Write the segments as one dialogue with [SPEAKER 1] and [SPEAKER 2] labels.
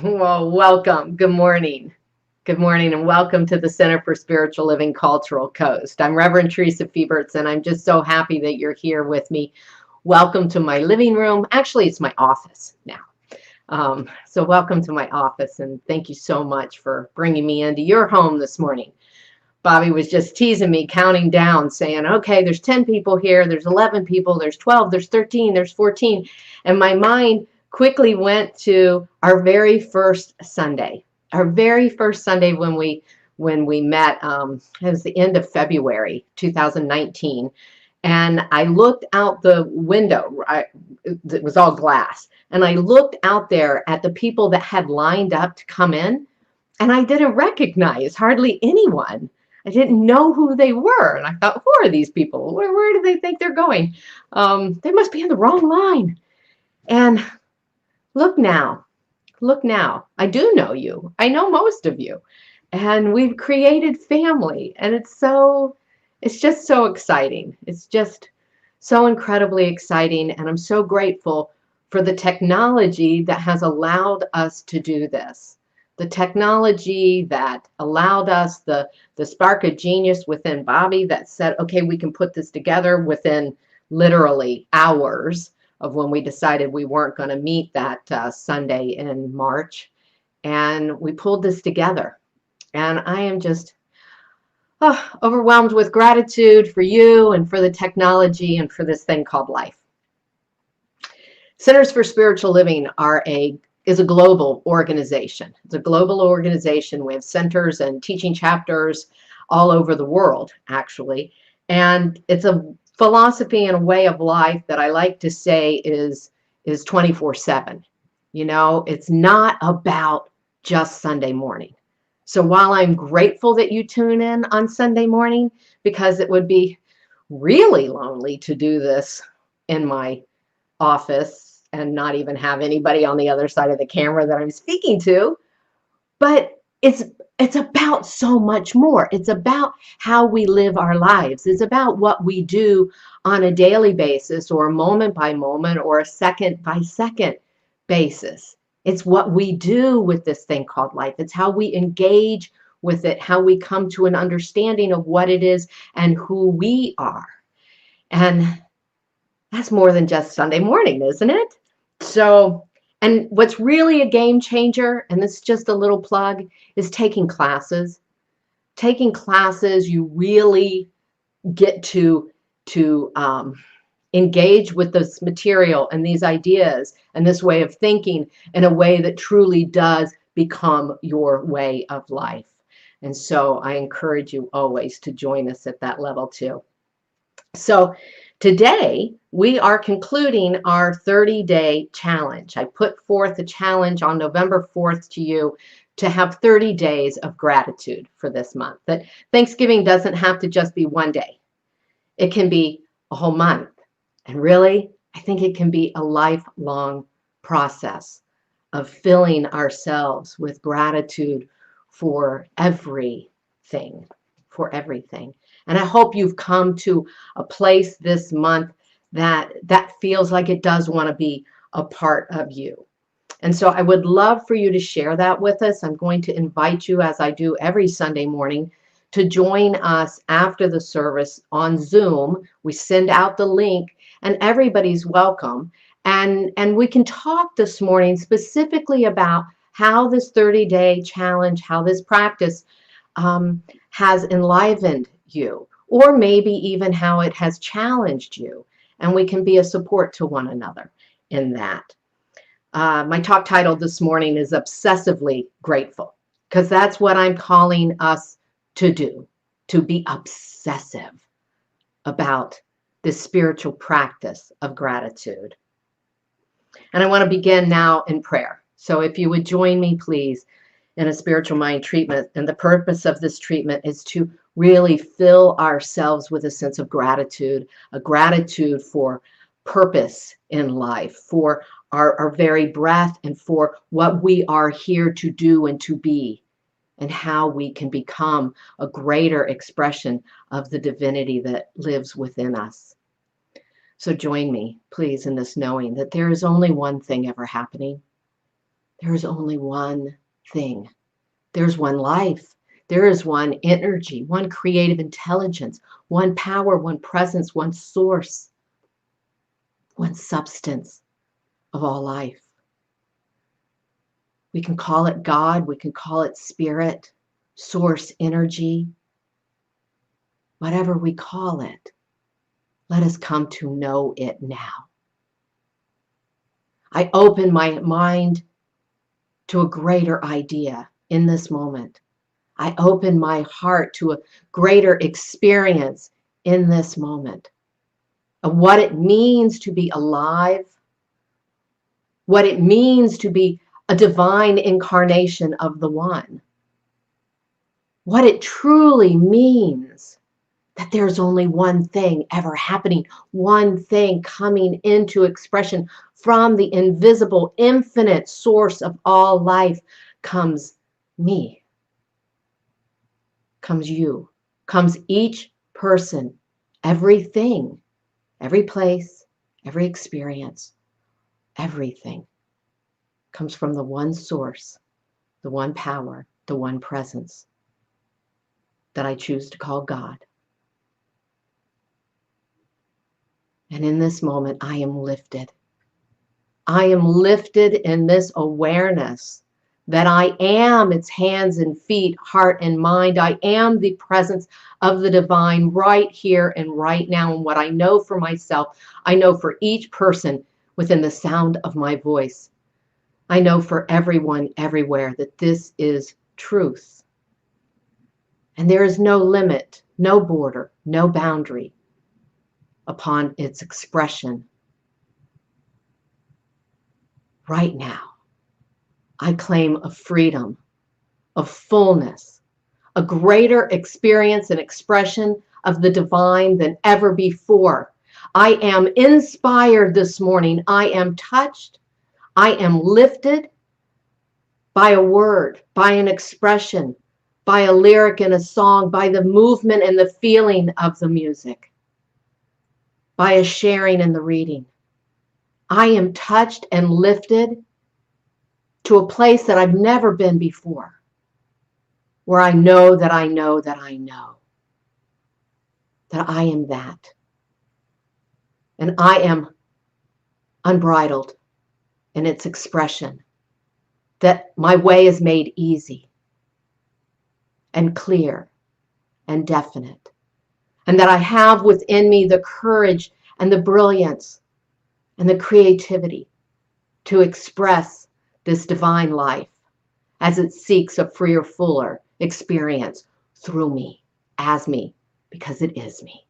[SPEAKER 1] Well, welcome. Good morning. Good morning, and welcome to the Center for Spiritual Living Cultural Coast. I'm Reverend Theresa, and I'm just so happy that you're here with me. Welcome to my living room. Actually, it's my office now. So welcome to my office, and thank you so much for bringing me into your home this morning. Bobby was just teasing me, counting down, saying, okay, there's 10 people here, there's 11 people, there's 12, there's 13, there's 14. And my mind quickly went to our very first Sunday. Our very first Sunday when we met, it was the end of February 2019. And I looked out the window, it was all glass. And I looked out there at the people that had lined up to come in, and I didn't recognize hardly anyone. I didn't know who they were. And I thought, who are these people? Where do they think they're going? They must be in the wrong line. And look now. Look now. I do know you. I know most of you. And we've created family. And it's just so exciting. It's just so incredibly exciting. And I'm so grateful for the technology that has allowed us to do this. The technology that allowed us, the spark of genius within Bobby that said, okay, we can put this together within literally hours of when we decided we weren't going to meet that Sunday in March. And we pulled this together. And I am just overwhelmed with gratitude for you and for the technology and for this thing called life. Centers for Spiritual Living is a global organization. It's a global organization. We have centers and teaching chapters all over the world, actually. And it's a philosophy and a way of life that I like to say is 24/7. You know, it's not about just Sunday morning. So while I'm grateful that you tune in on Sunday morning, because it would be really lonely to do this in my office and not even have anybody on the other side of the camera that I'm speaking to. But it's about so much more. It's about how we live our lives. It's about what we do on a daily basis or a moment by moment or a second by second basis. It's what we do with this thing called life. It's how we engage with it, how we come to an understanding of what it is and who we are. And that's more than just Sunday morning, isn't it? So, and what's really a game changer, and this is just a little plug, is taking classes. Taking classes, you really get to engage with this material and these ideas and this way of thinking in a way that truly does become your way of life. And so I encourage you always to join us at that level too. So today, we are concluding our 30-day challenge. I put forth a challenge on November 4th to you to have 30 days of gratitude for this month. That Thanksgiving doesn't have to just be one day. It can be a whole month. And really, I think it can be a lifelong process of filling ourselves with gratitude for everything, for everything. And I hope you've come to a place this month that feels like it does want to be a part of you. And so I would love for you to share that with us. I'm going to invite you, as I do every Sunday morning, to join us after the service on Zoom. We send out the link and everybody's welcome. And we can talk this morning specifically about how this 30-day challenge, how this practice has enlivened you, or maybe even how it has challenged you. And we can be a support to one another in that. My talk title this morning is Obsessively Grateful, because that's what I'm calling us to do, to be obsessive about this spiritual practice of gratitude. And I want to begin now in prayer. So if you would join me, please, in a spiritual mind treatment. And the purpose of this treatment is to really fill ourselves with a sense of gratitude, a gratitude for purpose in life, for our very breath, and for what we are here to do and to be, and how we can become a greater expression of the divinity that lives within us. So join me, please, in this knowing that there is only one thing ever happening. There's only one thing. There's one life. There is one energy, one creative intelligence, one power, one presence, one source, one substance of all life. We can call it God, we can call it spirit, source, energy, whatever we call it. Let us come to know it now. I open my mind to a greater idea in this moment. I open my heart to a greater experience in this moment of what it means to be alive, what it means to be a divine incarnation of the One, what it truly means that there's only one thing ever happening, one thing coming into expression from the invisible, infinite source of all life comes me, comes you, comes each person, everything, every place, every experience, everything comes from the one source, the one power, the one presence that I choose to call God. And in this moment, I am lifted. I am lifted in this awareness that I am its hands and feet, heart and mind. I am the presence of the divine right here and right now. And what I know for myself, I know for each person within the sound of my voice. I know for everyone everywhere that this is truth. And there is no limit, no border, no boundary upon its expression. Right now, I claim a freedom, of fullness, a greater experience and expression of the divine than ever before. I am inspired this morning. I am touched. I am lifted by a word, by an expression, by a lyric in a song, by the movement and the feeling of the music, by a sharing in the reading. I am touched and lifted to a place that I've never been before, where I know that I know that I know that I am that. And I am unbridled in its expression, that my way is made easy and clear and definite, and that I have within me the courage and the brilliance and the creativity to express this divine life as it seeks a freer, fuller experience through me, as me, because it is me.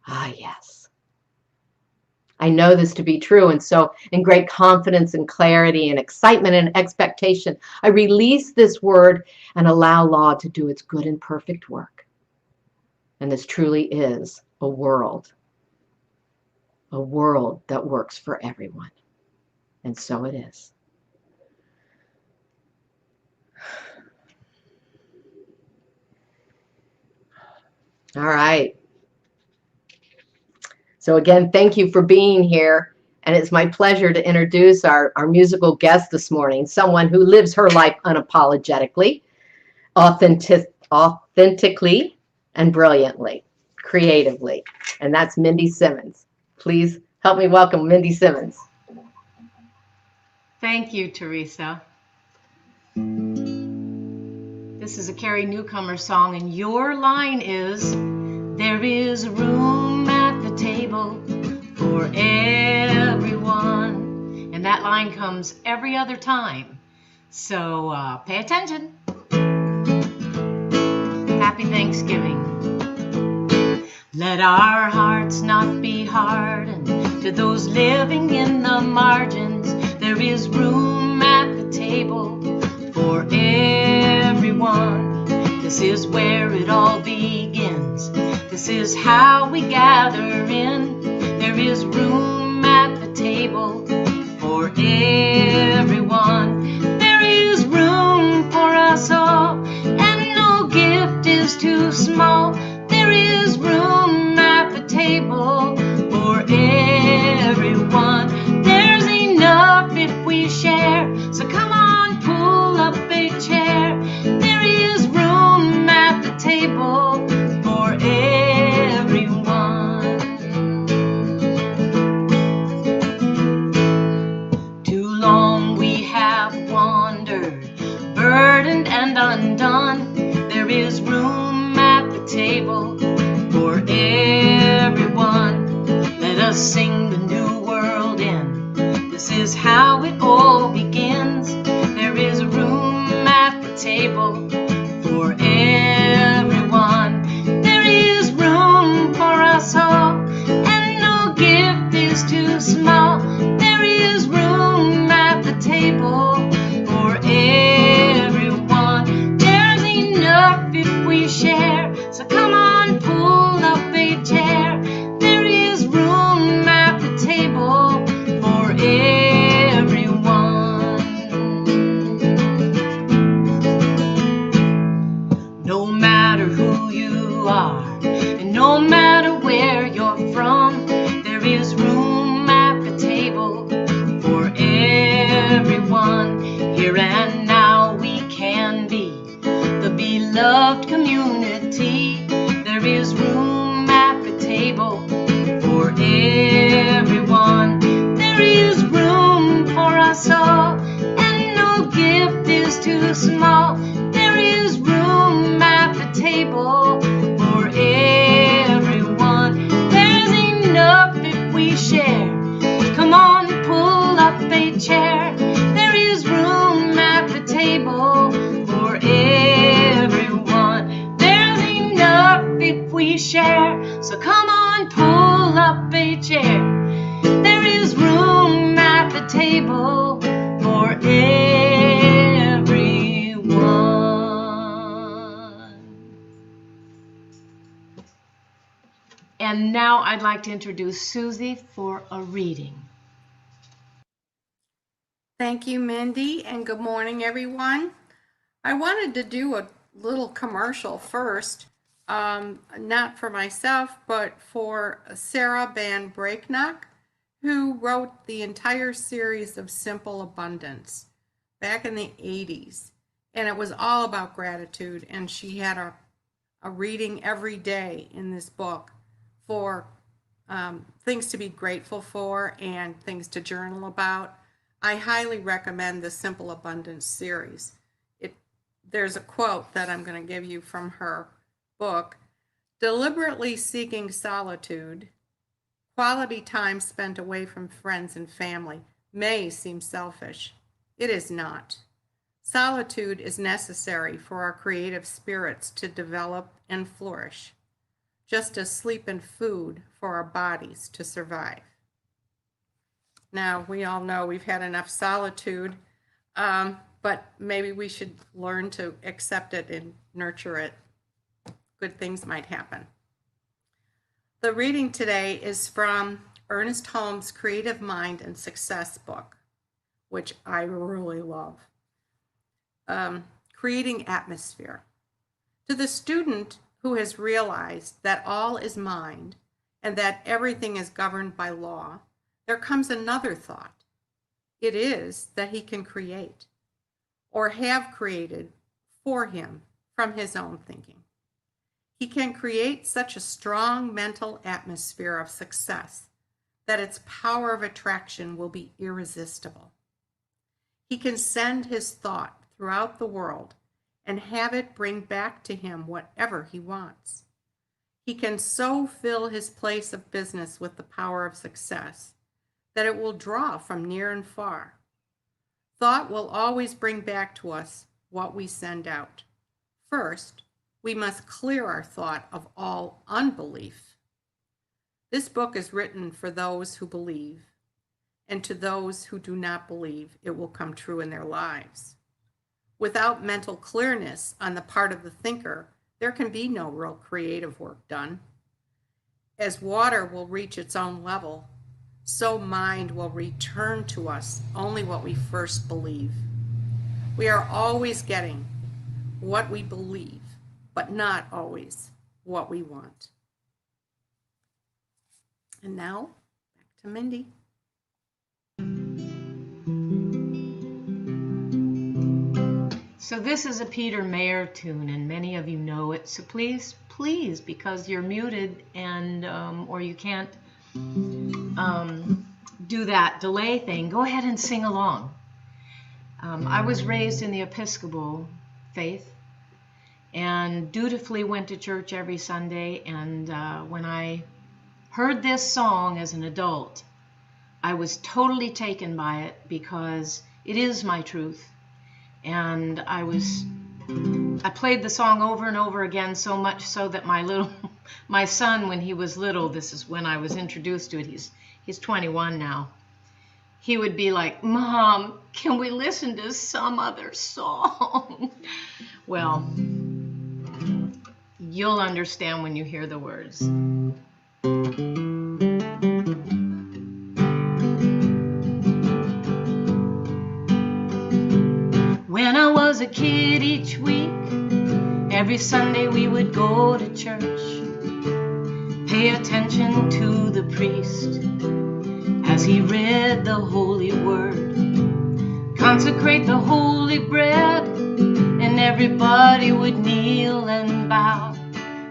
[SPEAKER 1] Ah, yes. I know this to be true, and so in great confidence and clarity and excitement and expectation, I release this word and allow law to do its good and perfect work. And this truly is a world that works for everyone. And so it is. All right. So again, thank you for being here. And it's my pleasure to introduce our musical guest this morning, someone who lives her life unapologetically, authentically, and brilliantly, creatively. And that's Mindy Simmons. Please help me welcome Mindy Simmons.
[SPEAKER 2] Thank you, Theresa. This is a Carrie Newcomer song, and your line is, there is room at the table for everyone. And that line comes every other time. So pay attention. Happy Thanksgiving. Let our hearts not be hardened to those living in the margins. There is room at the table for everyone. This is where it all begins. This is how we gather in. There is room at the table for everyone. There is room for us all, and no gift is too small. There is room at the table for everyone. There's enough if we share. done. There is room at the table for everyone. Let us sing the new world in. This is how it all begins. There is room at the table for everyone. There is room for us all, and no gift is too small. There is room at the table for everyone. There's enough if we share, so come on, pull up a chair. There is room at the table for everyone. No matter who you are, and no matter where you're from, there is room at the table for everyone. Here and now we can be the beloved community. There is room at the table for everyone. There is room for us all, and no gift is too small. There is room at the table for everyone. There's enough if we share. Come on, pull up a chair. There is room at the table for everyone. There's enough if we share. So come on, pull up a chair. There is room at the table for everyone. And now I'd like to introduce Susie for a reading.
[SPEAKER 3] Thank you, Mindy, and good morning, everyone. I wanted to do a little commercial first, not for myself, but for Sarah Van Breaknock, who wrote the entire series of Simple Abundance back in the 80s. And it was all about gratitude, and she had a reading every day in this book for things to be grateful for and things to journal about. I highly recommend the Simple Abundance series. There's a quote that I'm going to give you from her book. Deliberately seeking solitude, quality time spent away from friends and family, may seem selfish. It is not. Solitude is necessary for our creative spirits to develop and flourish, just as sleep and food for our bodies to survive. Now, we all know we've had enough solitude, but maybe we should learn to accept it and nurture it. Good things might happen. The reading today is from Ernest Holmes' Creative Mind and Success book, which I really love. Creating Atmosphere. To the student who has realized that all is mind and that everything is governed by law, there comes another thought. It is that he can create, or have created for him from his own thinking. He can create such a strong mental atmosphere of success that its power of attraction will be irresistible. He can send his thought throughout the world and have it bring back to him whatever he wants. He can so fill his place of business with the power of success that it will draw from near and far. Thought will always bring back to us what we send out. First, we must clear our thought of all unbelief. This book is written for those who believe, and to those who do not believe, it will come true in their lives. Without mental clearness on the part of the thinker, there can be no real creative work done. As water will reach its own level, so mind will return to us only what we first believe. We are always getting what we believe, but not always what we want. And now, back to Mindy.
[SPEAKER 2] So this is a Peter Mayer tune, and many of you know it. So please, because you're muted and or you can't do that delay thing, go ahead and sing along. I was raised in the Episcopal faith, and dutifully went to church every Sunday. And when I heard this song as an adult, I was totally taken by it because it is my truth. And I played the song over and over again, so much so that my son, when he was little, this is when I was introduced to it, he's 21 now, he would be like, "Mom, can we listen to some other song?" Well, you'll understand when you hear the words. When I was a kid, each week, every Sunday we would go to church, pay attention to the priest as he read the holy word, consecrate the holy bread, and everybody would kneel and bow.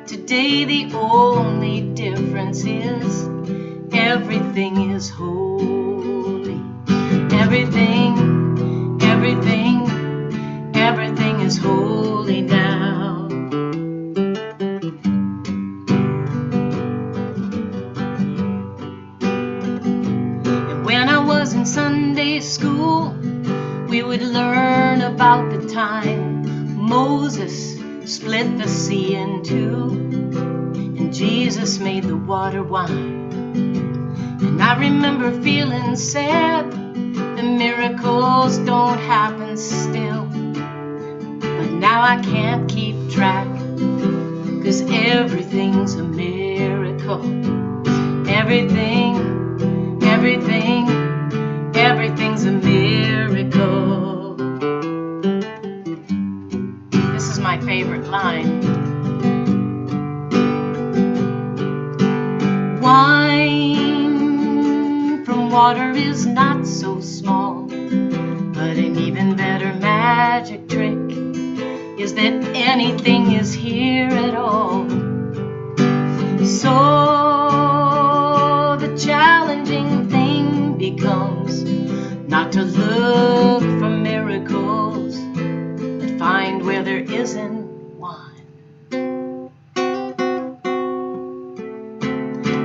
[SPEAKER 2] Today the only difference is everything is holy. Everything is holy now. And when I was in Sunday school, we would learn about the time Moses split the sea in two, and Jesus made the water wine. And I remember feeling sad, the miracles don't happen still. But now I can't keep track, 'cause everything's a miracle. Everything's a miracle. This is my favorite line. Wine from water is not so small, but an even better magic trick is that anything is here at all. So the challenging thing becomes not to look for miracles, but find where there isn't one.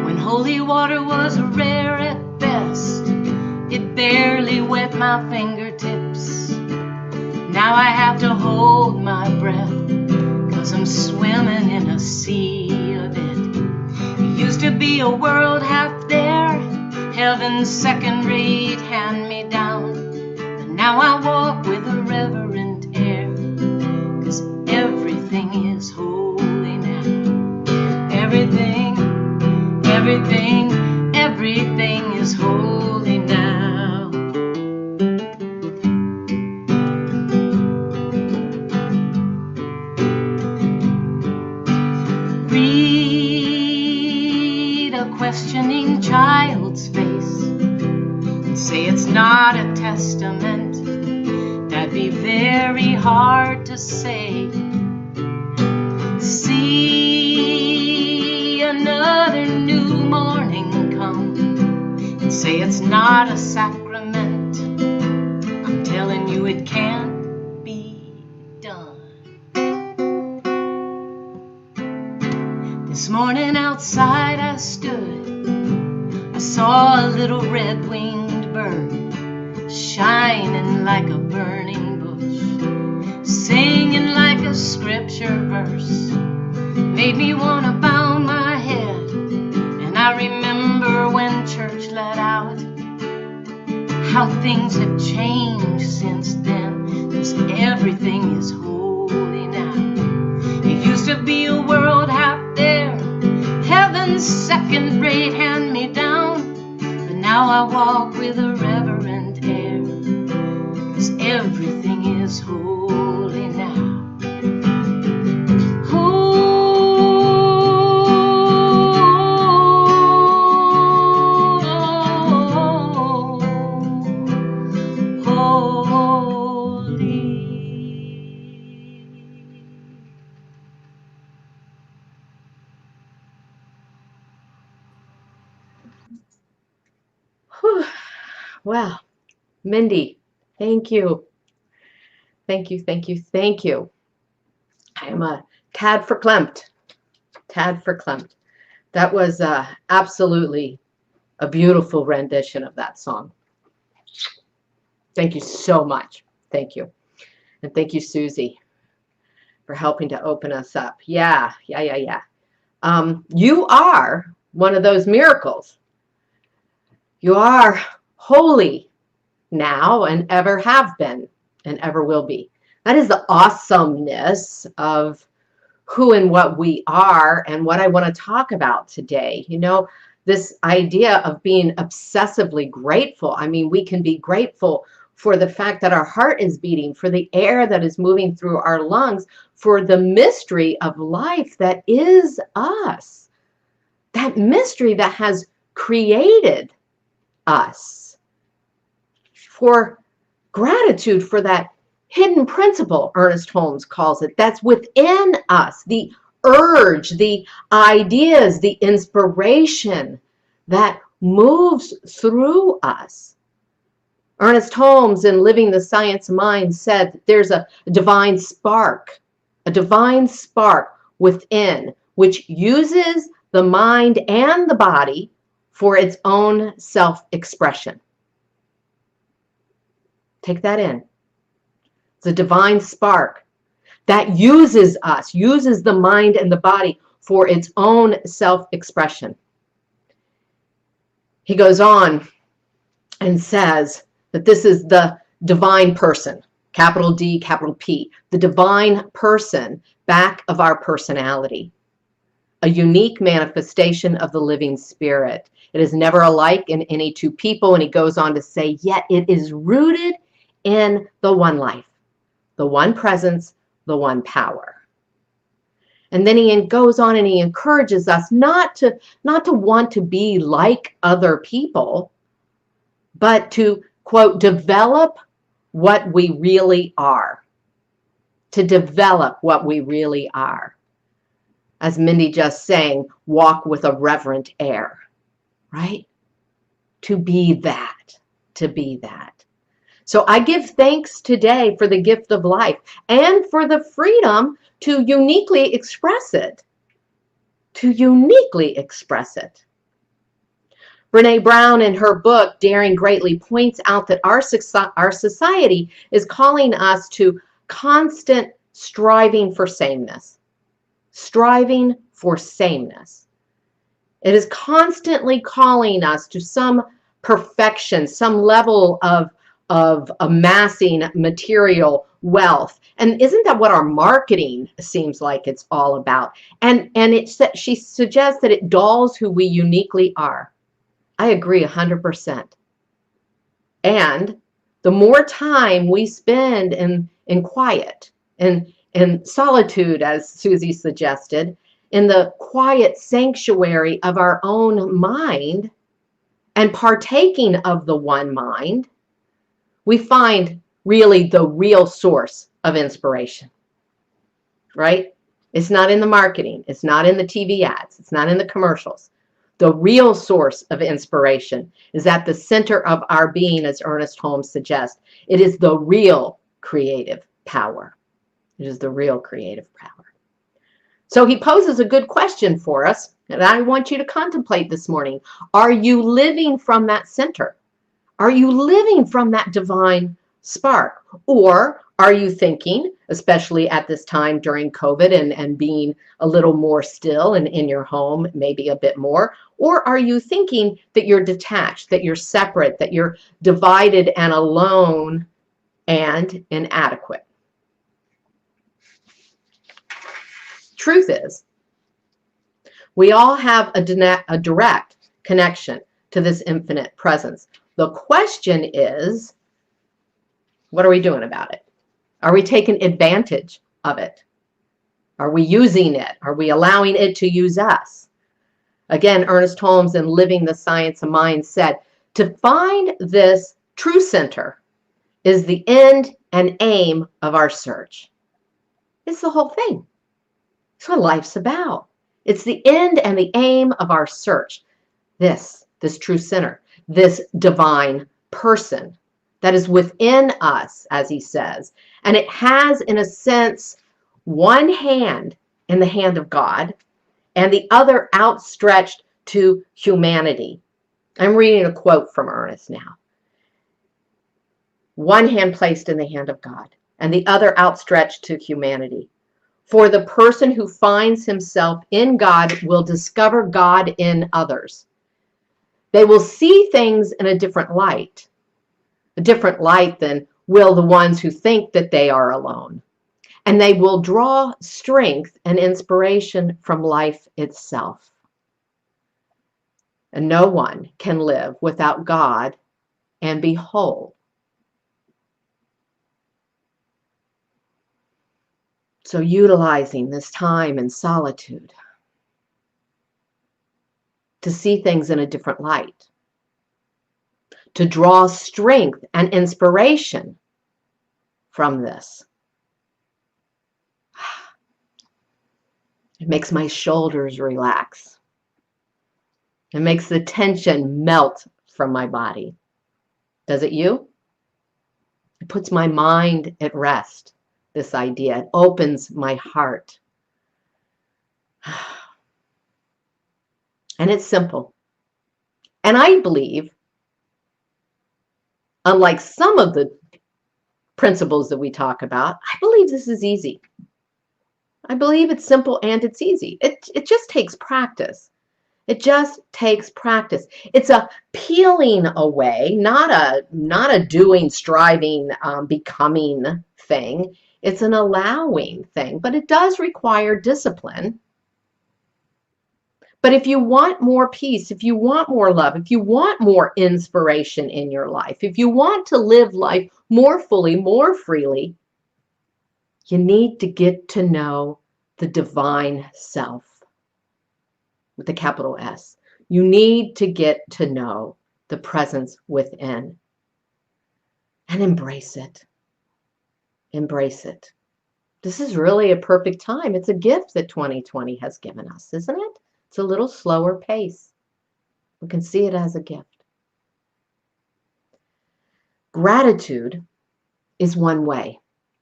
[SPEAKER 2] When holy water was rare at best, it barely wet my fingertips. Now I have to hold my breath, 'cause I'm swimming in a sea of it. It used to be a world half there, heaven's second-rate hand-me-down. But now I walk with a reverent air, 'cause everything is holy now. Everything is holy now. Read a questioning child's face and say it's not a testament. That'd be very hard to say. See another new morning come and say it's not a sacrament. I'm telling you it can't be done. This morning outside I stood, I saw a little red-winged bird shining like a burning bush, singing like a scripture verse. Made me want to bow my head. And I remember when church let out, how things have changed since then, 'cause everything is holy now. It used to be a world half there, heaven's second-rate hand-me-down. But now I walk with a reverent air, 'cause everything is holy now.
[SPEAKER 1] Whew. Wow. Mindy, thank you. Thank you. I am a tad verklempt. Tad verklempt. That was absolutely a beautiful rendition of that song. Thank you so much. Thank you. And thank you, Susie, for helping to open us up. Yeah. You are one of those miracles. You are holy now and ever have been and ever will be. That is the awesomeness of who and what we are and what I want to talk about today. You know, this idea of being obsessively grateful. I mean, we can be grateful for the fact that our heart is beating, for the air that is moving through our lungs, for the mystery of life that is us. That mystery that has created us. For gratitude for that hidden principle, Ernest Holmes calls it, that's within us, the urge, the ideas, the inspiration that moves through us. Ernest Holmes, in Living the Science of Mind, said that there's a divine spark within, which uses the mind and the body for its own self-expression. Take that in. It's a divine spark that uses us, uses the mind and the body for its own self-expression. He goes on and says that this is the divine person, capital D, capital P, the divine person back of our personality, a unique manifestation of the living spirit. It is never alike in any two people. And he goes on to say, yet it is rooted in the one life, the one presence, the one power. And then he goes on and he encourages us not to want to be like other people, but to, quote, develop what we really are. To develop what we really are. As Mindy just sang, walk with a reverent air, right? To be that, to be that. So I give thanks today for the gift of life and for the freedom to uniquely express it. To uniquely express it. Brene Brown, in her book, Daring Greatly, points out that our society is calling us to constant striving for sameness. Striving for sameness. It is constantly calling us to some perfection, some level of amassing material wealth. And isn't that what our marketing seems like it's all about? And she suggests that it dulls who we uniquely are. I agree 100%. And the more time we spend in quiet, in solitude, as Susie suggested, in the quiet sanctuary of our own mind and partaking of the one mind, we find really the real source of inspiration, right? It's not in the marketing. It's not in the TV ads. It's not in the commercials. The real source of inspiration is at the center of our being, as Ernest Holmes suggests. It is the real creative power. It is the real creative power. So he poses a good question for us, and I want you to contemplate this morning. Are you living from that center? Are you living from that divine spark? Or are you thinking, especially at this time during COVID and being a little more still and in your home, maybe a bit more, or are you thinking that you're detached, that you're separate, that you're divided and alone and inadequate? Truth is, we all have a direct connection to this infinite presence. The question is, what are we doing about it? Are we taking advantage of it? Are we using it? Are we allowing it to use us? Again, Ernest Holmes, in Living the Science of Mind, said, to find this true center is the end and aim of our search. It's the whole thing. It's what life's about. It's the end and the aim of our search. This true center, this divine person that is within us, as he says. And it has, in a sense, one hand in the hand of God and the other outstretched to humanity. I'm reading a quote from Ernest now. One hand placed in the hand of God and the other outstretched to humanity. For the person who finds himself in God will discover God in others. They will see things in a different light than will the ones who think that they are alone. And they will draw strength and inspiration from life itself. And no one can live without God and be whole. So utilizing this time in solitude to see things in a different light, to draw strength and inspiration from this. It makes my shoulders relax. It makes the tension melt from my body. Does it you? It puts my mind at rest, this idea. It opens my heart. And it's simple. And I believe, unlike some of the principles that we talk about, I believe this is easy. I believe it's simple and it's easy. It just takes practice. It just takes practice. It's a peeling away, not a doing, striving, becoming thing. It's an allowing thing, but it does require discipline. But if you want more peace, if you want more love, if you want more inspiration in your life, if you want to live life more fully, more freely, you need to get to know the divine self with the capital S. You need to get to know the presence within and embrace it. Embrace it. This is really a perfect time. It's a gift that 2020 has given us, isn't it? It's a little slower pace. We can see it as a gift. Gratitude is one way.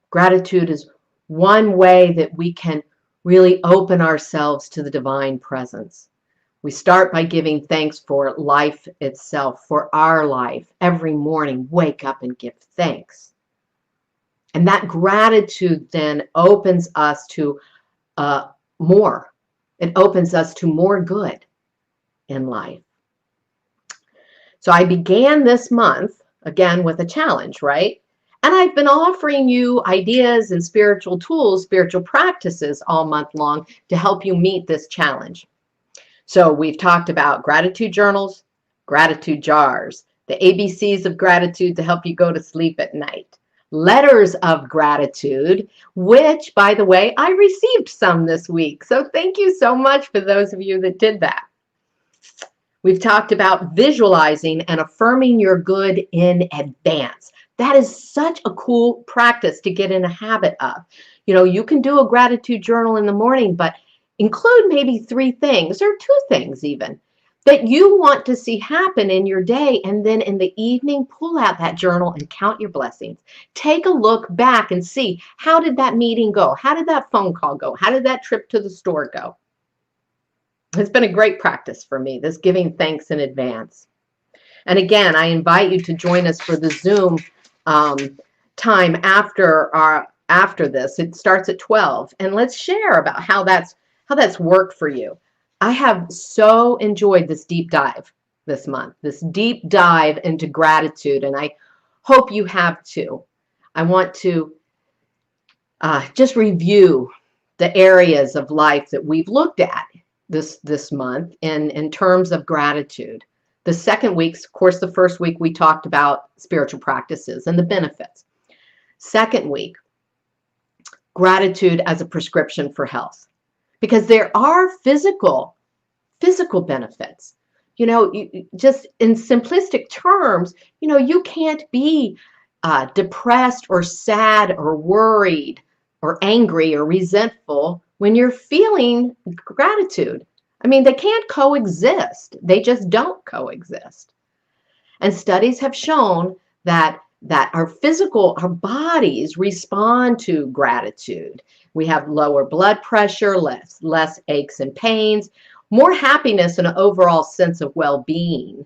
[SPEAKER 1] Gratitude is one way that we can really open ourselves to the divine presence. We start by giving thanks for life itself, for our life. Every morning, wake up and give thanks. And that gratitude then opens us to more. It opens us to more good in life. So I began this month, again, with a challenge, right? And I've been offering you ideas and spiritual tools, spiritual practices all month long to help you meet this challenge. So we've talked about gratitude journals, gratitude jars, the ABCs of gratitude to help you go to sleep at night, letters of gratitude, which, by the way, I received some this week. So thank you so much for those of you that did that. We've talked about visualizing and affirming your good in advance. That is such a cool practice to get in a habit of. You know, you can do a gratitude journal in the morning, but include maybe 3 things or 2 things even that you want to see happen in your day. And then in the evening, pull out that journal and count your blessings. Take a look back and see, how did that meeting go? How did that phone call go? How did that trip to the store go? It's been a great practice for me, this giving thanks in advance. And again, I invite you to join us for the Zoom time after this. It starts at 12, and let's share about how that's worked for you. I have so enjoyed this deep dive this month, this deep dive into gratitude, and I hope you have too. I want to just review the areas of life that we've looked at this month in terms of gratitude. The second week, of course, the first week we talked about spiritual practices and the benefits. Second week, gratitude as a prescription for health. Because there are physical benefits. You know, just in simplistic terms, you know, you can't be depressed or sad or worried or angry or resentful when you're feeling gratitude. I mean, they can't coexist. They just don't coexist. And studies have shown that our bodies respond to gratitude. We have lower blood pressure, less aches and pains, more happiness, and an overall sense of well-being.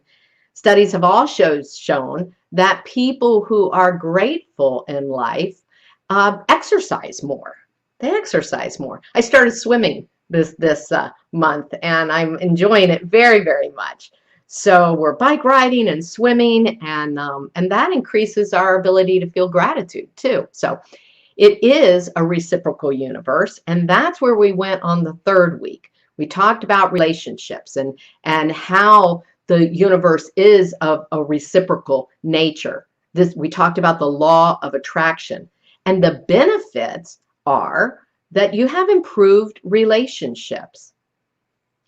[SPEAKER 1] Studies have also shown that people who are grateful in life exercise more. They exercise more. I started swimming this month, and I'm enjoying it very, very much. So we're bike riding and swimming, and that increases our ability to feel gratitude too. So it is a reciprocal universe, and that's where we went on the third week. We talked about relationships and how the universe is of a reciprocal nature. We talked about the law of attraction, and the benefits are that you have improved relationships.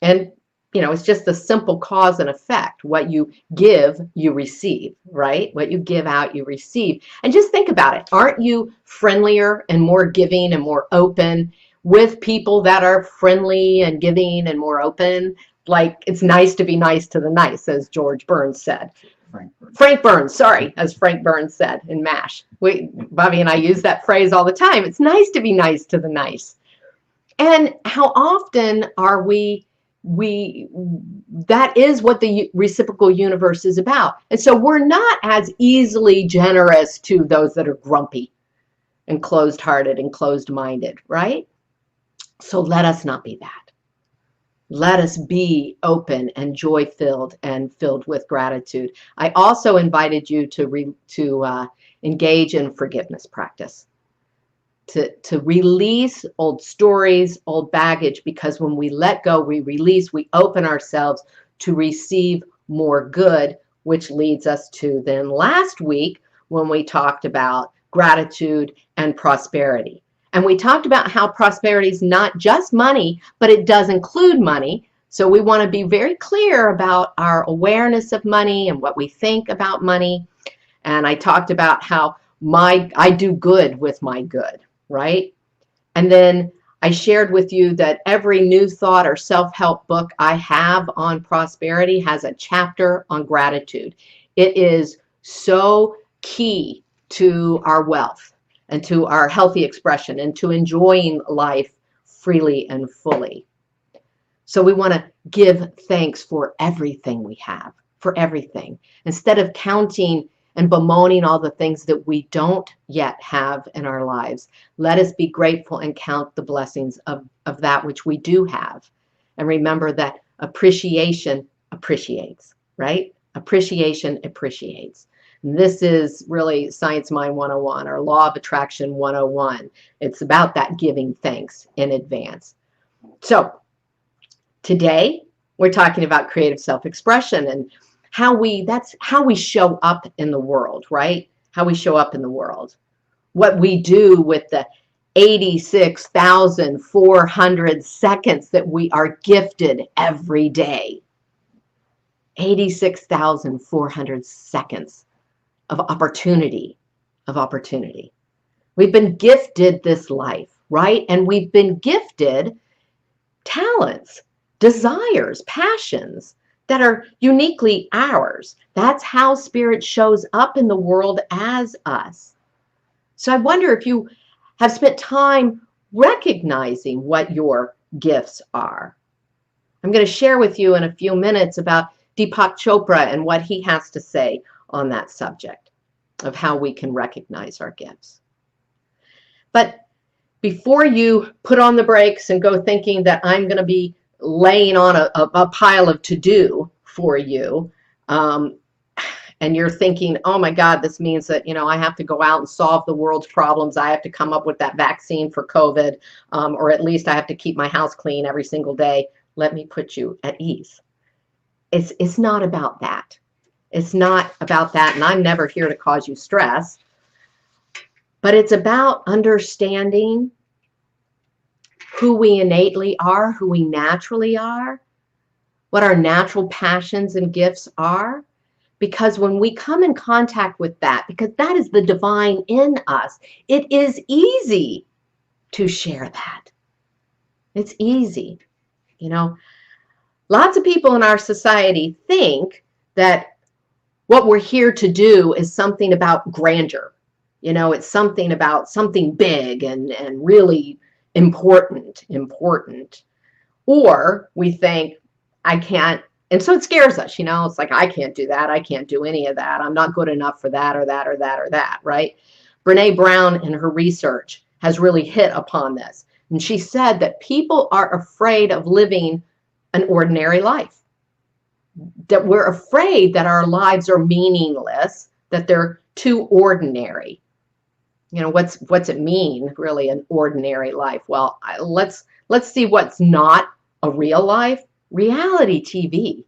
[SPEAKER 1] And it's just a simple cause and effect. What you give, you receive, right? What you give out, you receive. And just think about it. Aren't you friendlier and more giving and more open with people that are friendly and giving and more open? Like, it's nice to be nice to the nice, as George Burns said. Frank Burns, sorry, as Frank Burns said in MASH. Bobby and I use that phrase all the time. It's nice to be nice to the nice. And how often are we that is what the reciprocal universe is about. And so we're not as easily generous to those that are grumpy and closed-hearted and closed-minded, right? So let us not be that. Let us be open and joy-filled and filled with gratitude. I also invited you to engage in forgiveness practice. To release old stories, old baggage, because when we let go, we release, we open ourselves to receive more good, which leads us to then last week when we talked about gratitude and prosperity. And we talked about how prosperity is not just money, but it does include money. So we want to be very clear about our awareness of money and what we think about money. And I talked about how I do good with my good. Right? And then I shared with you that every new thought or self-help book I have on prosperity has a chapter on gratitude. It is so key to our wealth and to our healthy expression and to enjoying life freely and fully. So we want to give thanks for everything we have, for everything, instead of counting and bemoaning all the things that we don't yet have in our lives. Let us be grateful and count the blessings of that which we do have. And remember that appreciation appreciates, right? Appreciation appreciates. And this is really Science Mind 101 or Law of Attraction 101. It's about that giving thanks in advance. So today we're talking about creative self-expression and that's how we show up in the world, right? How we show up in the world. What we do with the 86,400 seconds that we are gifted every day. 86,400 seconds of opportunity, We've been gifted this life, right? And we've been gifted talents, desires, passions that are uniquely ours. That's how spirit shows up in the world as us. So I wonder if you have spent time recognizing what your gifts are. I'm going to share with you in a few minutes about Deepak Chopra and what he has to say on that subject of how we can recognize our gifts. But before you put on the brakes and go thinking that I'm going to be laying on a pile of to-do for you, and you're thinking, oh my God, this means that, I have to go out and solve the world's problems. I have to come up with that vaccine for COVID, or at least I have to keep my house clean every single day. Let me put you at ease. It's not about that. It's not about that, and I'm never here to cause you stress. But it's about understanding who we innately are, who we naturally are, what our natural passions and gifts are. Because when we come in contact with that, because that is the divine in us, it is easy to share that. It's easy. Lots of people in our society think that what we're here to do is something about grandeur. It's something about something big and really, important. Or we think, I can't, and so it scares us, you know, it's like, I can't do that. I can't do any of that. I'm not good enough for that or that or that or that, right? Brene Brown in her research has really hit upon this. And she said that people are afraid of living an ordinary life, that we're afraid that our lives are meaningless, that they're too ordinary. You know, what's it mean, really, an ordinary life? Well, let's see what's not a real life. Reality TV.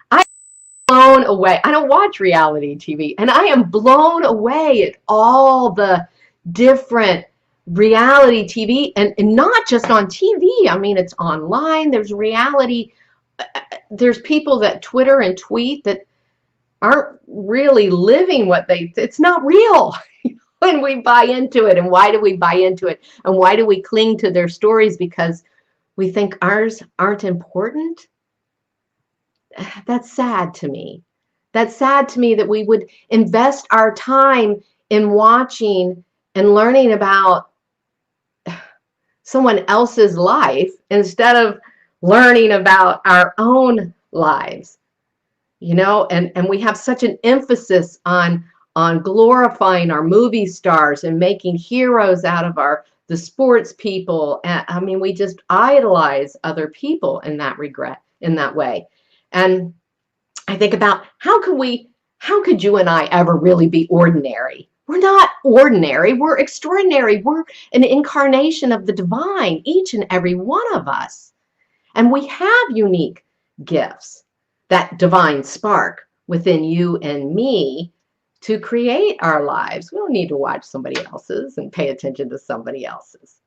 [SPEAKER 1] I'm blown away. I don't watch reality TV, and I am blown away at all the different reality TV, and not just on TV. I mean, it's online. There's reality. There's people that Twitter and tweet that aren't really living what it's not real. When we buy into it. And why do we buy into it? And why do we cling to their stories? Because we think ours aren't important. That's sad to me. That's sad to me that we would invest our time in watching and learning about someone else's life instead of learning about our own lives. You know, and we have such an emphasis on glorifying our movie stars and making heroes out of the sports people. And I mean, we just idolize other people in that way. And I think about how could you and I ever really be ordinary? We're not ordinary, we're extraordinary. We're an incarnation of the divine, each and every one of us. And we have unique gifts, that divine spark within you and me to create our lives. We don't need to watch somebody else's and pay attention to somebody else's.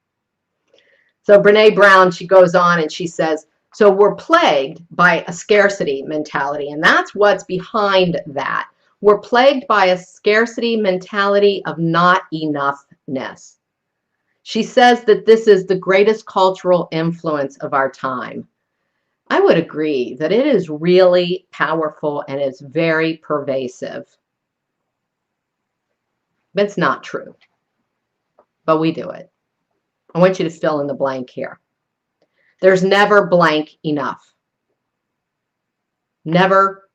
[SPEAKER 1] So Brene Brown, she goes on and she says, so we're plagued by a scarcity mentality, and that's what's behind that. We're plagued by a scarcity mentality of not enoughness. She says that this is the greatest cultural influence of our time. I would agree that it is really powerful and it's very pervasive. But it's not true. But we do it. I want you to fill in the blank here. There's never blank enough. Never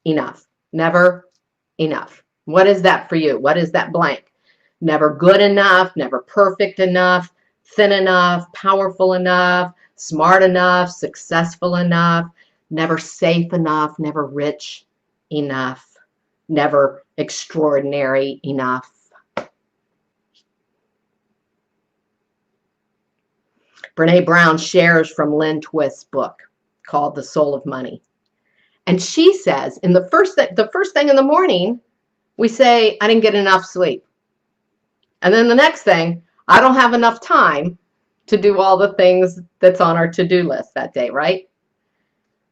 [SPEAKER 1] enough. Never enough. What is that for you? What is that blank? Never good enough, never perfect enough, thin enough, powerful enough, smart enough, successful enough, never safe enough, never rich enough, never extraordinary enough. Brene Brown shares from Lynn Twist's book called The Soul of Money. And she says, in the first thing in the morning, we say, I didn't get enough sleep. And then the next thing, I don't have enough time to do all the things that's on our to-do list that day, right?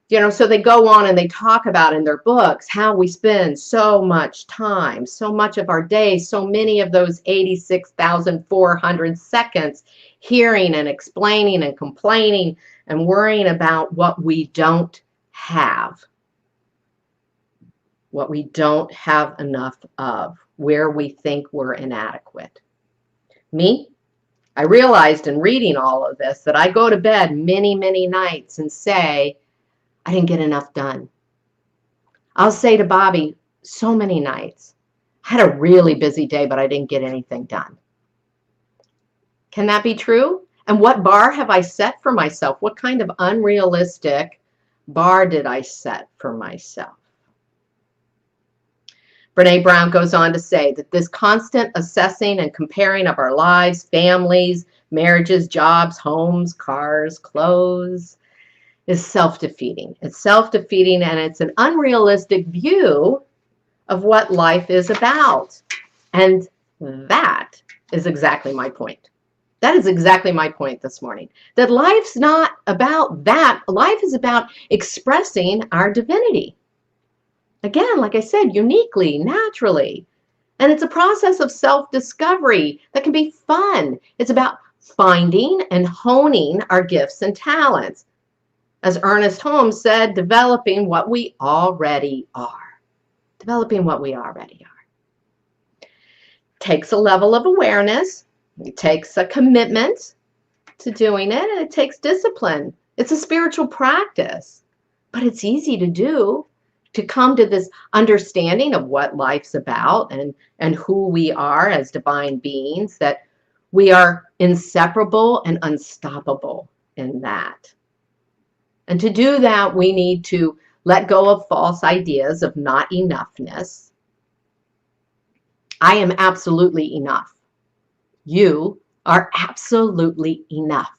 [SPEAKER 1] You know, so they go on and they talk about in their books how we spend so much time, so much of our day, so many of those 86,400 seconds hearing and explaining and complaining and worrying about what we don't have. What we don't have enough of, where we think we're inadequate. Me? I realized in reading all of this that I go to bed many, many nights and say, I didn't get enough done. I'll say to Bobby so many nights, I had a really busy day, but I didn't get anything done. Can that be true? And what bar have I set for myself? What kind of unrealistic bar did I set for myself? Brene Brown goes on to say that this constant assessing and comparing of our lives, families, marriages, jobs, homes, cars, clothes is self-defeating. It's self-defeating, and it's an unrealistic view of what life is about. And that is exactly my point. That is exactly my point this morning. That life's not about that. Life is about expressing our divinity. Again, like I said, uniquely, naturally. And it's a process of self-discovery that can be fun. It's about finding and honing our gifts and talents. As Ernest Holmes said, developing what we already are. Developing what we already are. takes a level of awareness. It takes a commitment to doing it, and it takes discipline. It's a spiritual practice, but it's easy to do, to come to this understanding of what life's about and who we are as divine beings, that we are inseparable and unstoppable in that. And to do that, we need to let go of false ideas of not enoughness. I am absolutely enough. You are absolutely enough.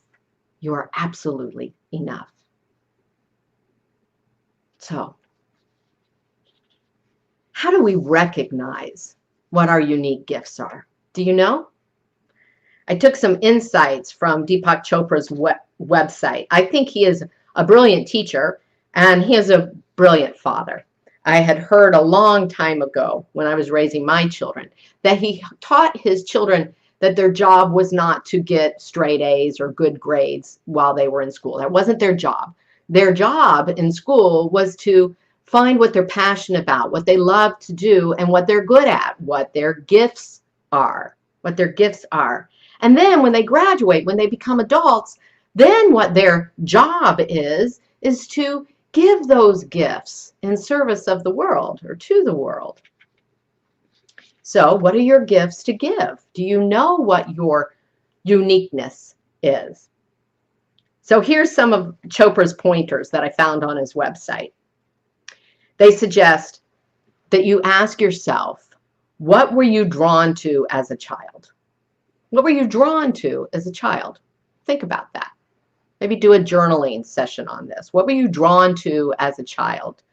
[SPEAKER 1] You are absolutely enough. So, how do we recognize what our unique gifts are? Do you know? I took some insights from Deepak Chopra's website. I think he is a brilliant teacher, and he is a brilliant father. I had heard a long time ago when I was raising my children that he taught his children that their job was not to get straight A's or good grades while they were in school. That wasn't their job. Their job in school was to find what they're passionate about, what they love to do, and what they're good at, what their gifts are, And then when they graduate, when they become adults, then what their job is to give those gifts in service of the world or to the world. So what are your gifts to give? Do you know what your uniqueness is? So here's some of Chopra's pointers that I found on his website. They suggest that you ask yourself, what were you drawn to as a child? What were you drawn to as a child? Think about that. Maybe do a journaling session on this. What were you drawn to as a child?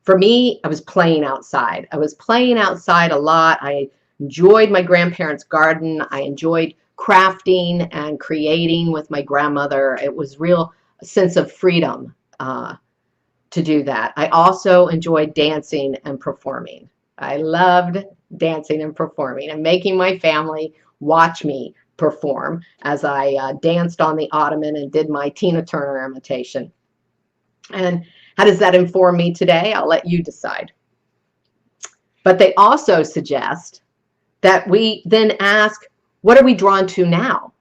[SPEAKER 1] For me, I was playing outside. I was playing outside a lot. I enjoyed my grandparents' garden. I enjoyed crafting and creating with my grandmother. It was real sense of freedom to do that. I also enjoyed dancing and performing. I loved dancing and performing and making my family watch me perform as I danced on the ottoman and did my Tina Turner imitation. And how does that inform me today? I'll let you decide. But they also suggest that we then ask, what are we drawn to now?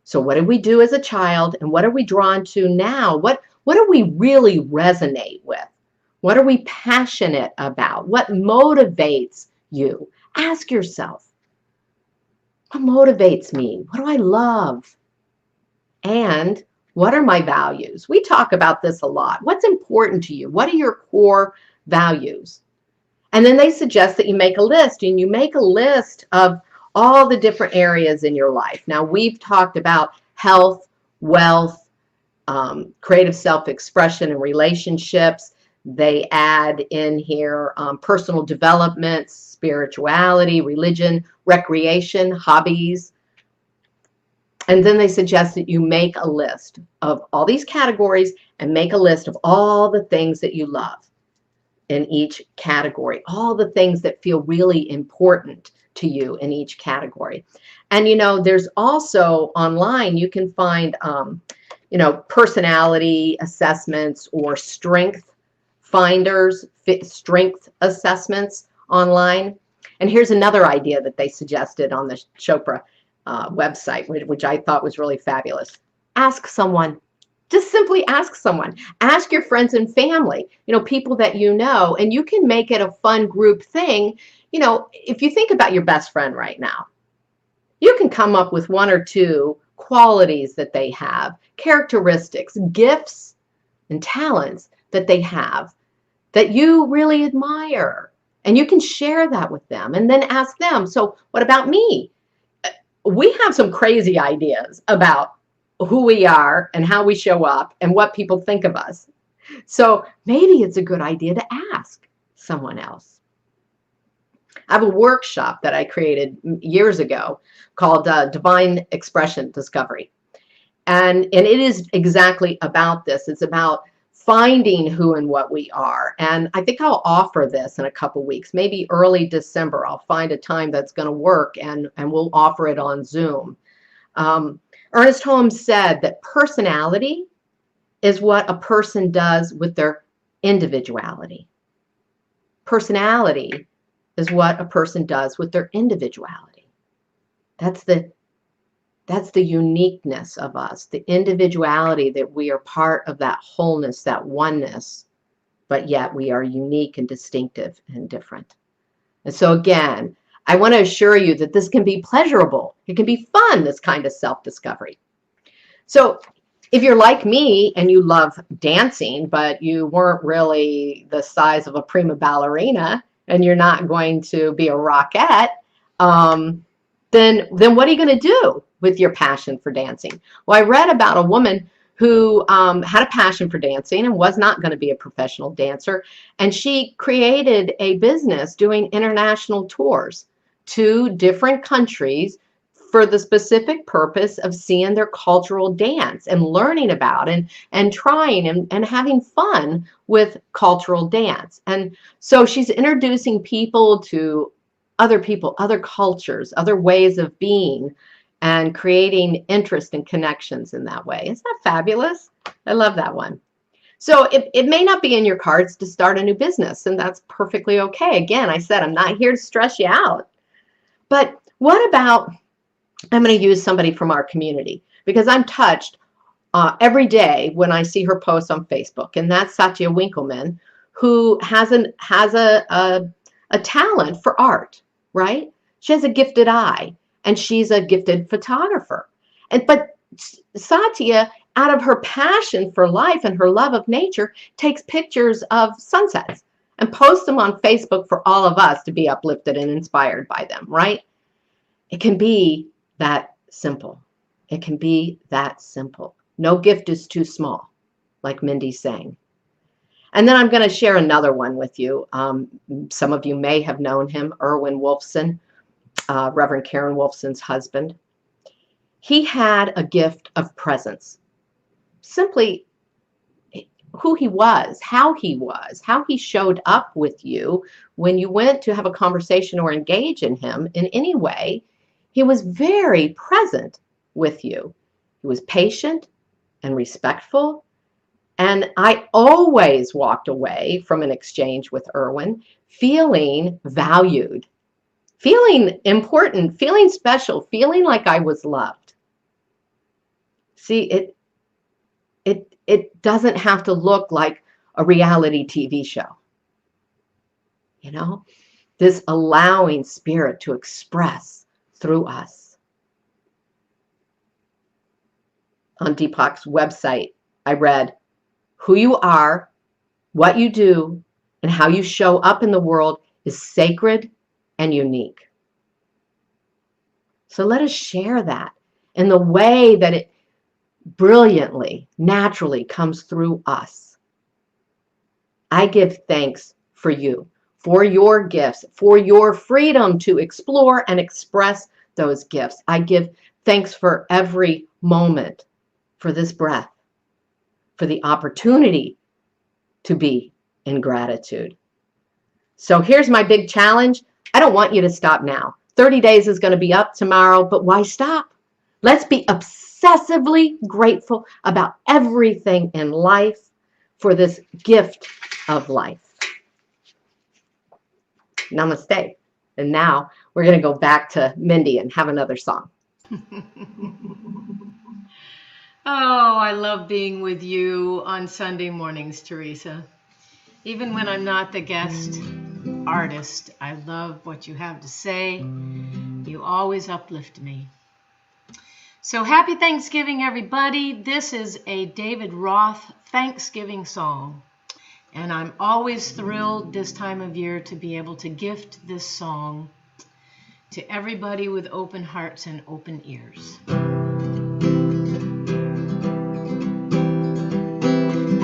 [SPEAKER 1] So what did we do as a child, and what are we drawn to now? What do we really resonate with? What are we passionate about? What motivates you? Ask yourself, what motivates me? What do I love? And what are my values? We talk about this a lot. What's important to you? What are your core values? And then they suggest that you make a list, and you make a list of all the different areas in your life. Now, we've talked about health, wealth, creative self-expression and relationships. They add in here personal development, spirituality, religion, recreation, hobbies. And then they suggest that you make a list of all these categories and make a list of all the things that you love in each category, all the things that feel really important to you in each category. And, you know, there's also online, you can find, you know, personality assessments or strength finders, strength assessments online. And here's another idea that they suggested on the Chopra website, which I thought was really fabulous. Ask someone. Just simply ask someone. Ask your friends and family, you know, people that you know, and you can make it a fun group thing. You know, if you think about your best friend right now, you can come up with one or two qualities that they have, characteristics, gifts, and talents that they have that you really admire. And you can share that with them and then ask them, so what about me? We have some crazy ideas about who we are and how we show up and what people think of us. So maybe it's a good idea to ask someone else. I have a workshop that I created years ago called Divine Expression Discovery. And it is exactly about this. It's about finding who and what we are. And I think I'll offer this in a couple weeks, maybe early December. I'll find a time that's going to work, and we'll offer it on Zoom. Ernest Holmes said that personality is what a person does with their individuality. Personality is what a person does with their individuality. That's the uniqueness of us, the individuality, that we are part of that wholeness, that oneness, but yet we are unique and distinctive and different. And so again, I want to assure you that this can be pleasurable. It can be fun, this kind of self-discovery. So if you're like me and you love dancing, but you weren't really the size of a prima ballerina and you're not going to be a rockette, then what are you going to do with your passion for dancing? Well, I read about a woman who had a passion for dancing and was not going to be a professional dancer. And she created a business doing international tours to different countries for the specific purpose of seeing their cultural dance and learning about and trying and having fun with cultural dance. And so she's introducing people to other people, other cultures, other ways of being, and creating interest and connections in that way. Isn't that fabulous? I love that one. So it may not be in your cards to start a new business, and that's perfectly okay. Again, I said, I'm not here to stress you out. But what about, I'm going to use somebody from our community, because I'm touched every day when I see her post on Facebook, and that's Satya Winkleman, who has a talent for art, right? She has a gifted eye, and she's a gifted photographer. But Satya, out of her passion for life and her love of nature, takes pictures of sunsets and posts them on Facebook for all of us to be uplifted and inspired by them, right? It can be that simple. It can be that simple. No gift is too small, like Mindy's saying. And then I'm going to share another one with you. Some of you may have known him, Erwin Wolfson, Reverend Karen Wolfson's husband. He had a gift of presence. Simply who he was, how he showed up with you when you went to have a conversation or engage in him in any way. He was very present with you. He was patient and respectful. And I always walked away from an exchange with Erwin feeling valued, feeling important, feeling special, feeling like I was loved. See, it doesn't have to look like a reality TV show. You know, this allowing spirit to express through us. On Deepak's website, I read, who you are, what you do, and how you show up in the world is sacred and unique. So let us share that in the way that it brilliantly, naturally comes through us. I give thanks for you, for your gifts, for your freedom to explore and express those gifts. I give thanks for every moment, for this breath, for the opportunity to be in gratitude. So here's my big challenge. I don't want you to stop now. 30 days is going to be up tomorrow, but why stop? Let's be obsessively grateful about everything in life for this gift of life. Namaste. And now we're going to go back to Mindy and have another song.
[SPEAKER 2] Oh, I love being with you on Sunday mornings, Theresa. Even when I'm not the guest artist, I love what you have to say. You always uplift me. So happy Thanksgiving, everybody. This is a David Roth Thanksgiving song. And I'm always thrilled this time of year to be able to gift this song to everybody with open hearts and open ears.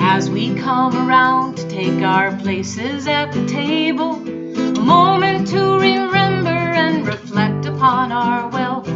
[SPEAKER 2] As we come around to take our places at the table, a moment to remember and reflect upon our wealth.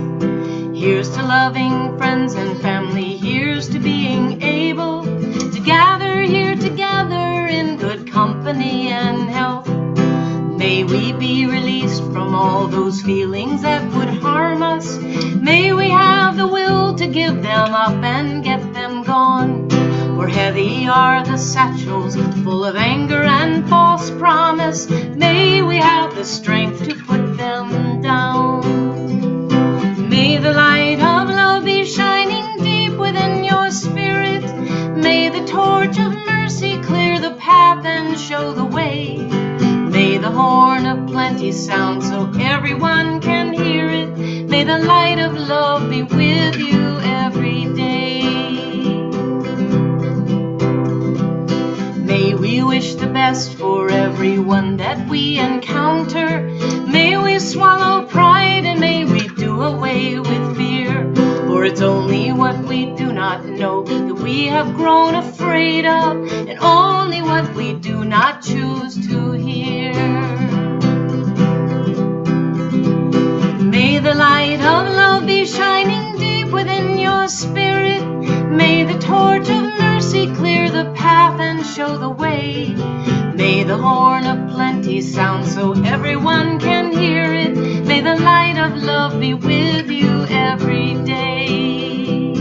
[SPEAKER 2] Here's to loving friends and family, here's to being able to gather here together in good company and health. May we be released from all those feelings that would harm us. May we have the will to give them up and get them gone. For heavy are the satchels full of anger and false promise. May we have the strength to put them down. May the light of love be shining deep within your spirit. May the torch of mercy clear the path and show the way. May the horn of plenty sound so everyone can hear it. May the light of love be with you every day. May we wish the best for everyone that we encounter. May we swallow pride and may we do away with fear. For it's only what we do not know that we have grown afraid of, and only what we do not choose to hear. May the light of love be shining deep within your spirit. May the torch of mercy clear the path and show the way. May the horn of plenty sound so everyone can hear it. May the light of love be with you every day.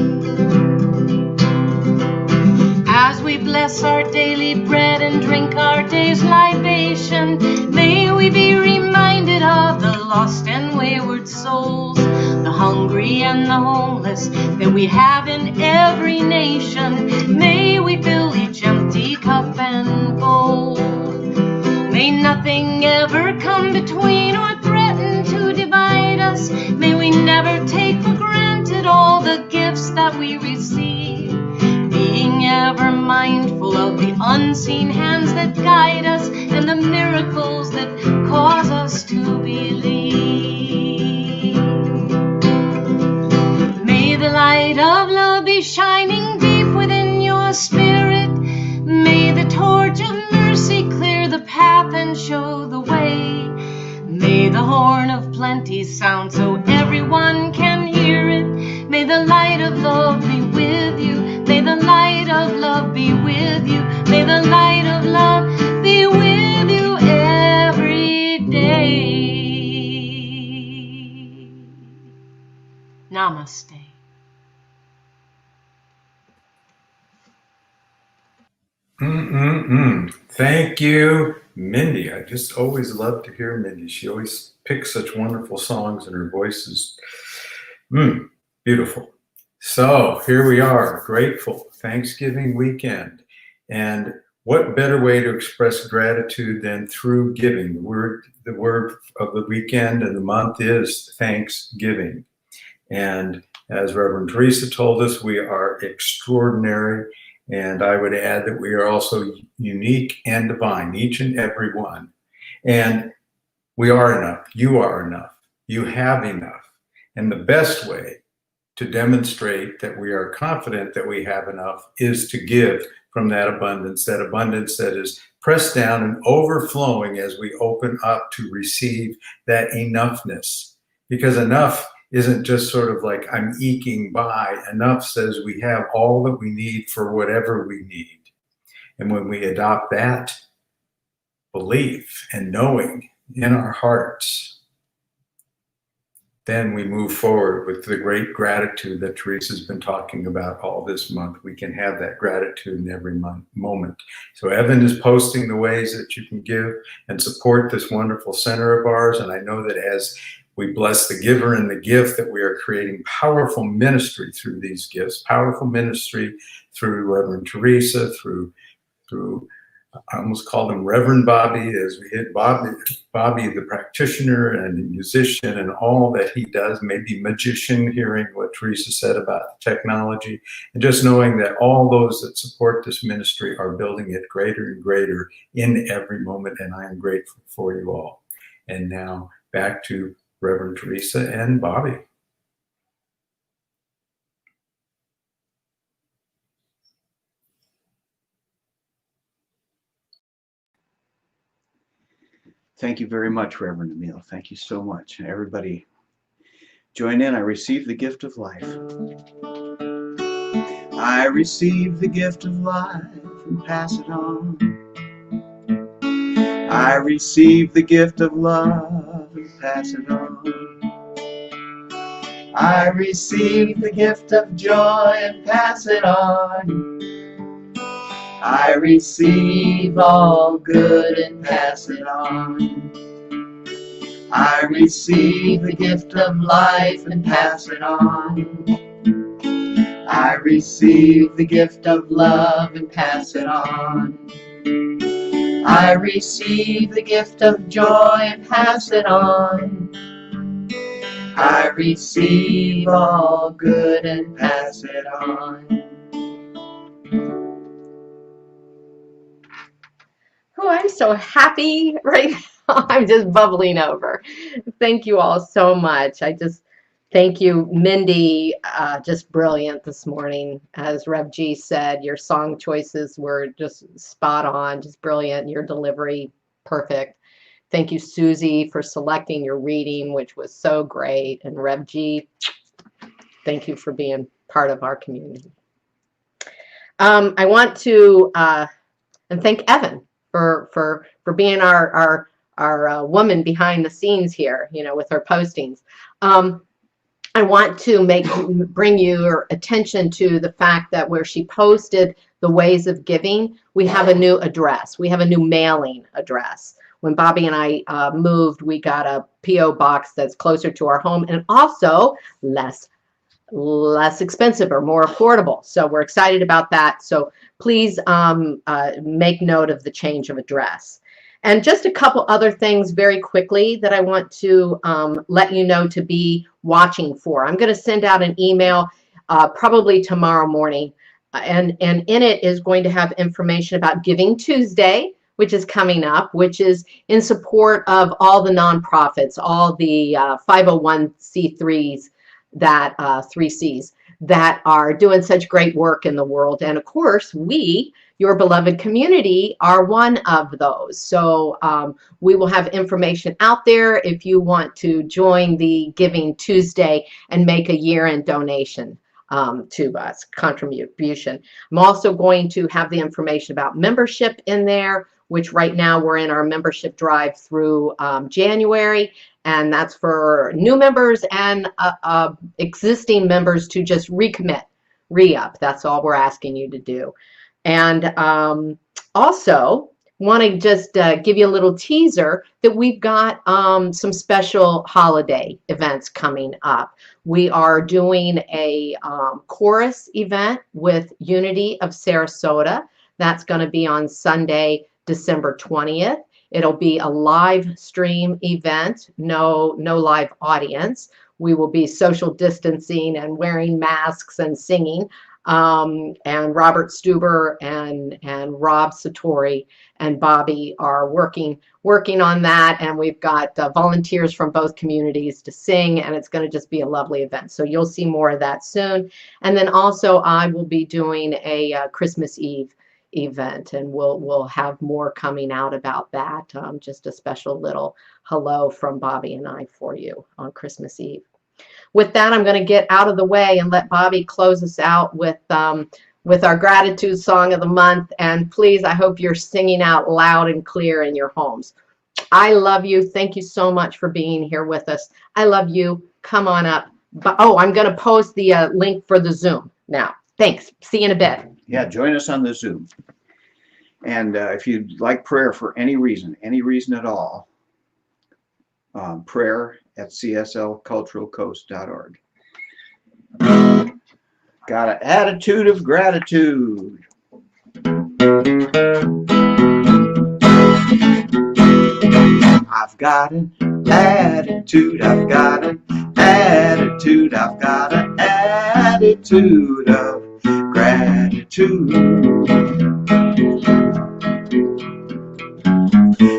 [SPEAKER 2] As we bless our daily bread and drink our day's libation, may we be reminded of the lost and wayward souls, the hungry and the homeless that we have in every nation. May we fill each empty cup and bowl. May nothing ever come between or threaten to divide us. May we never take for granted all the gifts that we receive, being ever mindful of the unseen hands that guide us and the miracles that cause us to believe. May the light of love be shining deep within your spirit. May the torch of mercy clear the path and show the way. May the horn of plenty sound so everyone can hear it. May the light of love be with you. May the light of love be with you. May the light of love be with you every day. Namaste.
[SPEAKER 4] Thank you, Mindy. I just always love to hear Mindy. She always picks such wonderful songs and her voice is beautiful. So here we are, grateful, Thanksgiving weekend. And what better way to express gratitude than through giving? The word of the weekend and the month is Thanksgiving. And as Reverend Theresa told us, we are extraordinary. And I would add that we are also unique and divine, each and every one. And we are enough. You are enough. You have enough. And the best way to demonstrate that we are confident that we have enough is to give from that abundance that is pressed down and overflowing as we open up to receive that enoughness. Because enough isn't just sort of like I'm eking by. Enough says we have all that we need for whatever we need. And when we adopt that belief and knowing in our hearts, then we move forward with the great gratitude that Theresa's been talking about all this month. We can have that gratitude in every moment. So Evan is posting the ways that you can give and support this wonderful center of ours. And I know that as we bless the giver and the gift, that we are creating powerful ministry through these gifts, powerful ministry through Reverend Theresa, through I almost called him Reverend Bobby, as we hit Bobby the practitioner and the musician and all that he does, maybe magician, hearing what Theresa said about the technology, and just knowing that all those that support this ministry are building it greater and greater in every moment, and I am grateful for you all. And now back to Reverend Theresa and Bobby.
[SPEAKER 5] Thank you very much, Reverend Emil. Thank you so much. Everybody join in. I receive the gift of life. I receive the gift of life and pass it on. I receive the gift of love and pass it on. I receive the gift of joy and pass it on. I receive all good and pass it on. I receive the gift of life and pass it on. I receive the gift of love and pass it on. I receive the gift of joy and pass it on. I receive all good and pass it on.
[SPEAKER 1] Oh, I'm so happy right now. I'm just bubbling over. Thank you all so much. I just thank you, Mindy. Just brilliant this morning. As Rev G said, your song choices were just spot on, just brilliant. Your delivery, perfect. Thank you, Susie, for selecting your reading, which was so great. And Rev G, thank you for being part of our community. I want to and thank Evan for being our woman behind the scenes here, you know, with her postings. I want to bring your attention to the fact that where she posted the ways of giving, we have a new address. We have a new mailing address. When Bobby and I moved, we got a P.O. box that's closer to our home and also less expensive or more affordable. So we're excited about that. So please make note of the change of address. And just a couple other things very quickly that I want to let you know to be watching for. I'm going to send out an email probably tomorrow morning. And in it is going to have information about Giving Tuesday, which is coming up, which is in support of all the nonprofits, all the 501c3s, that 3Cs that are doing such great work in the world. And of course, we, your beloved community, are one of those. So we will have information out there if you want to join the Giving Tuesday and make a year-end donation to us, contribution. I'm also going to have the information about membership in there, which right now we're in our membership drive through January. And that's for new members and existing members to just recommit, re-up. That's all we're asking you to do. And also want to just give you a little teaser that we've got some special holiday events coming up. We are doing a chorus event with Unity of Sarasota. That's going to be on Sunday, December 20th. It'll be a live stream event, no live audience. We will be social distancing and wearing masks and singing. And Robert Stuber and Rob Satori and Bobby are working on that. And we've got volunteers from both communities to sing, and it's going to just be a lovely event. So you'll see more of that soon. And then also I will be doing a Christmas Eve event, and we'll have more coming out about that. Just a special little hello from Bobby and I for you on Christmas Eve. With that, I'm going to get out of the way and let Bobby close us out with our gratitude song of the month. And please, I hope you're singing out loud and clear in your homes. I love you. Thank you so much for being here with us. I love you. Come on up. Oh, I'm going to post the link for the Zoom now. Thanks. See you in a bit.
[SPEAKER 5] Yeah, join us on the Zoom. And if you'd like prayer for any reason at all, prayer@cslculturalcoast.org. Got an attitude of gratitude. I've got an attitude, I've got an attitude, I've got an attitude of gratitude.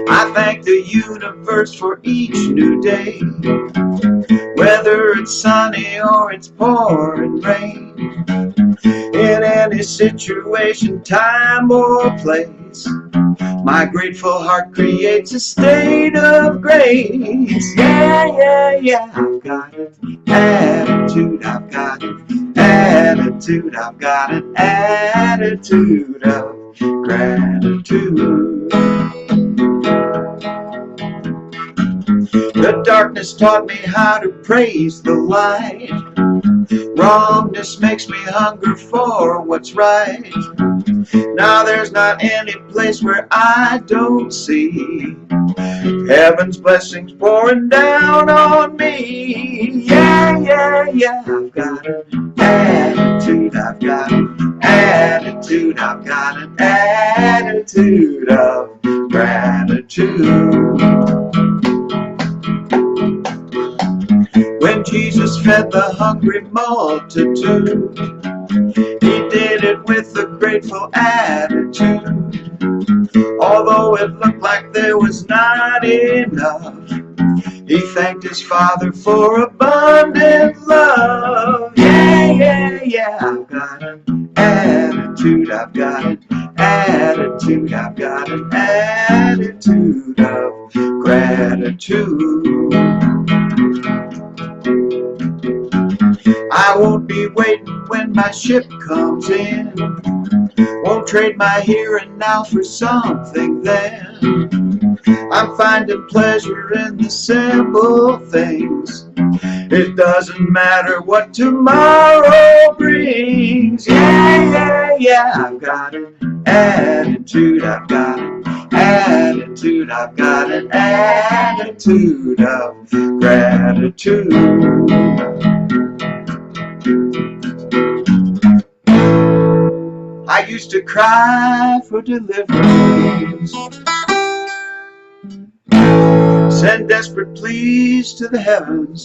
[SPEAKER 5] I thank the universe for each new day, whether it's sunny or it's pouring rain. In any situation, time or place, my grateful heart creates a state of grace. Yeah, yeah, yeah. I've got an attitude, I've got an attitude, I've got an attitude of gratitude. The darkness taught me how to praise the light. Wrongness makes me hunger for what's right. Now there's not any place where I don't see heaven's blessings pouring down on me. Yeah, yeah, yeah. I've got an attitude, I've got an attitude, I've got an attitude of gratitude. When Jesus fed the hungry multitude, he did it with a grateful attitude. Although it looked like there was not enough, he thanked his Father for abundant love. Yeah, yeah, yeah. I've got an attitude, I've got an attitude, I've got an attitude of gratitude. I won't be waiting when my ship comes in. Won't trade my here and now for something then. I'm finding pleasure in the simple things. It doesn't matter what tomorrow brings. Yeah, yeah, yeah. I've got an attitude, I've got an attitude, I've got an attitude of gratitude. I used to cry for deliverance, send desperate pleas to the heavens,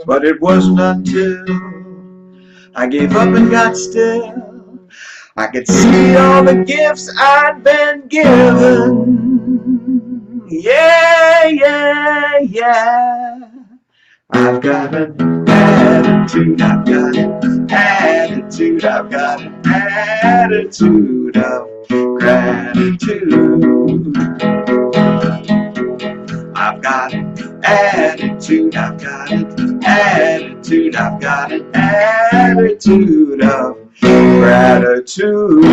[SPEAKER 5] but it wasn't until I gave up and got still I could see all the gifts I'd been given. Yeah, yeah, yeah. I've got an attitude, I've got an attitude, I've got an attitude of gratitude. I've got an attitude, I've got an attitude, I've got an attitude of gratitude.